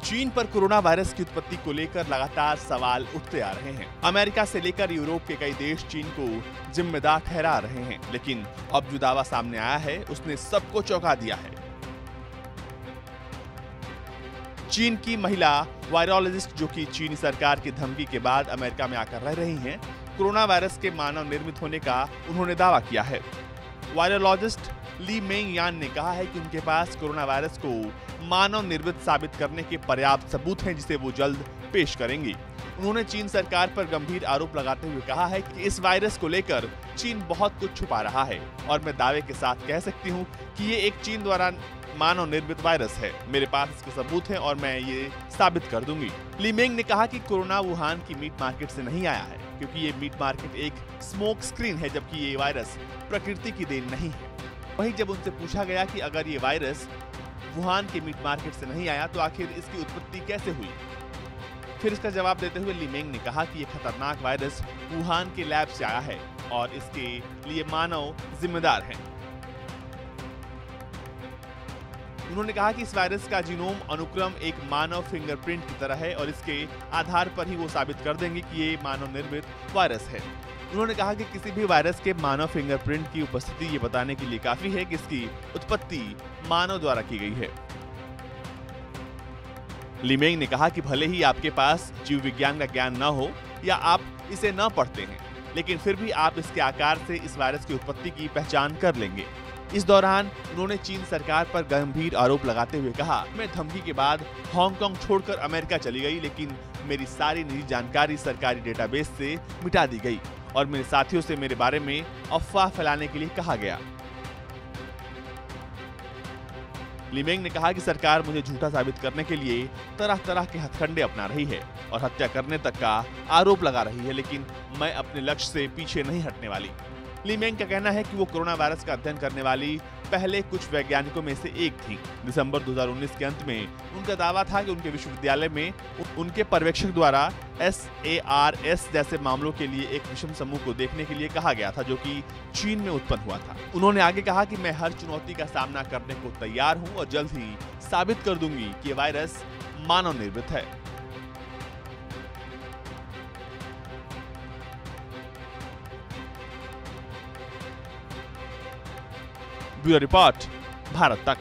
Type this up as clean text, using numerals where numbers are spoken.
चीन पर corona virus की उत्पत्ति को लेकर लगातार सवाल उठते आ रहे हैं। अमेरिका से लेकर यूरोप के कई देश चीन को जिम्मेदार ठहरा रहे हैं, लेकिन अब जो दावा सामने आया है उसने सबको चौंका दिया है। चीन की महिला वायरोलॉजिस्ट, जो कि चीनी सरकार की धमकी के बाद अमेरिका में आकर रह रही हैं, कोरोना वायरस के मानव निर्मित होने का उन्होंने दावा किया है। वायरोलॉजिस्ट ली मेंग यान ने कहा है कि उनके पास कोरोना वायरस को मानव निर्मित साबित करने के पर्याप्त सबूत हैं, जिसे वो जल्द पेश करेंगी। उन्होंने चीन सरकार पर गंभीर आरोप लगाते हुए कहा है कि इस वायरस को लेकर चीन बहुत कुछ छुपा रहा है और मैं दावे के साथ कह सकती हूँ कि ये एक चीन द्वारा मानव निर्मित वायरस है। मेरे पास इसके सबूत हैं और मैं ये साबित कर दूंगी। ली मेंग ने कहा कि कोरोना वुहान की मीट मार्केट से नहीं आया है, क्योंकि ये मीट मार्केट एक स्मोक स्क्रीन है, जबकि ये वायरस प्रकृति की देन नहीं है। वहीं जब उनसे पूछा गया कि अगर ये वायरस वुहान के मीट मार्केट से नहीं आया तो आखिर इसकी उत्पत्ति कैसे हुई, फिर इसका जवाब देते हुए ली मेंग ने कहा कि ये खतरनाक वायरस वुहान के लैब से आया है और इसके लिए मानव जिम्मेदार है। उन्होंने कहा कि इस वायरस का जीनोम अनुक्रम एक मानव फिंगरप्रिंट की तरह है और इसके आधार पर ही वो साबित कर देंगे कि ये मानव निर्मित वायरस है। उन्होंने कहा कि किसी भी वायरस के मानव फिंगरप्रिंट की उपस्थिति ये बताने के लिए काफी है कि इसकी उत्पत्ति मानव द्वारा की गई है। ली मेंग ने कहा कि भले ही आपके पास जीव विज्ञान का ज्ञान न हो या आप इसे न पढ़ते हैं, लेकिन फिर भी आप इसके आकार से इस वायरस की उत्पत्ति की पहचान कर लेंगे। इस दौरान उन्होंने चीन सरकार पर गंभीर आरोप लगाते हुए कहा, मैं धमकी के बाद हांगकांग छोड़कर अमेरिका चली गई, लेकिन मेरी सारी निजी जानकारी सरकारी डेटाबेस से मिटा दी गई और मेरे साथियों से मेरे बारे में अफवाह फैलाने के लिए कहा गया। ली मेंग ने कहा कि सरकार मुझे झूठा साबित करने के लिए तरह तरह के हथकंडे अपना रही है और हत्या करने तक का आरोप लगा रही है, लेकिन मैं अपने लक्ष्य से पीछे नहीं हटने वाली। ली मेंग का कहना है कि वो कोरोना वायरस का अध्ययन करने वाली पहले कुछ वैज्ञानिकों में से एक थी। दिसंबर 2019 के अंत में उनका दावा था कि उनके विश्वविद्यालय में उनके पर्यवेक्षक द्वारा SARS जैसे मामलों के लिए एक विषम समूह को देखने के लिए कहा गया था, जो कि चीन में उत्पन्न हुआ था। उन्होंने आगे कहा कि मैं हर चुनौती का सामना करने को तैयार हूँ और जल्द ही साबित कर दूंगी कि वायरस मानव निर्मित है। ब्यूरो रिपोर्ट, भारत तक।